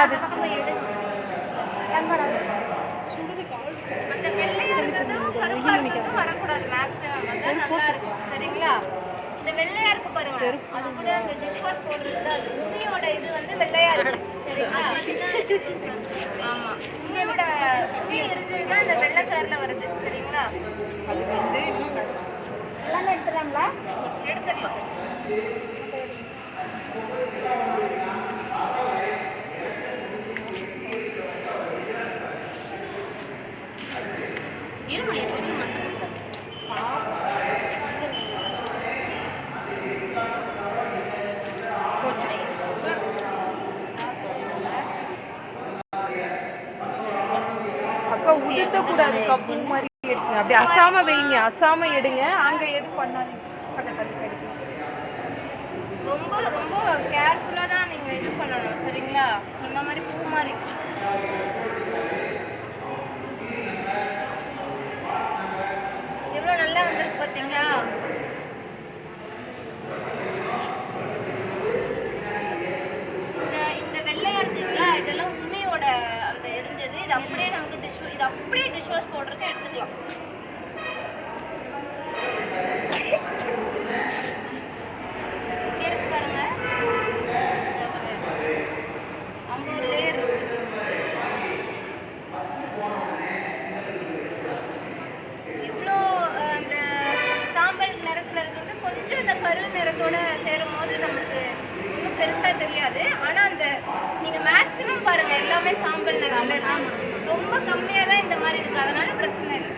அது அந்த வெள்ளையா இருக்கிறதும் கருப்பா இருக்கிறதும் வரக்கூடாது மேக்ஸிமம். அதான் நல்லா இருக்கும். சரிங்களா? இந்த வெள்ளையா இருக்கு பாருங்க, அது கூட அந்த டிஷ் வாஷ் போடுறது அது துணியோட இது வந்து வெள்ளையா இருக்கு. சரிங்களா? ஆமா, துணியோட துணி இருந்ததுன்னா இந்த வெள்ளை கலர்ல வருது. சரிங்களா? அது வந்து எல்லாமே எடுத்துறாங்களா? எடுத்துடலாம். அக்கா உடுத்தக்கூடாது, கப்பு மாதிரி எடுங்க. அப்படி அசாம வைங்க, அசாம எடுங்க. அங்க எது பண்ணாதீங்க. ரொம்ப ரொம்ப கேர்ஃபுல்லாக தான் நீங்கள் இது பண்ணணும். சரிங்களா? சொன்ன மாதிரி பூ மாதிரி எவ்வளோ நல்லா வந்திருக்கு பார்த்தீங்களா? இந்த வெள்ளையா இருக்குங்களா, இதெல்லாம் உண்மையோட அந்த எரிஞ்சது. இது அப்படியே நமக்கு இது அப்படியே டிஷ் வாஷ் பவுடருக்கு எடுத்துக்கலாம். இருக்கு பாருங்க, அங்கே ஒரு லேயர் இருக்கு. இவ்வளோ அந்த சாம்பல் நிறத்தில் இருக்கிறது கொஞ்சம் இந்த கரு நிறத்தோட சேரும் போது நமக்கு இன்னும் பெருசாக தெரியாது. ஆனால் அந்த நீங்கள் மேக்ஸிமம் பாருங்கள் எல்லாமே சாம்பல் நிறத்தில் இருக்கு. ரொம்ப கம்மியாக தான் இந்த மாதிரி இருக்கு, அதனால பிரச்சனை இல்லை.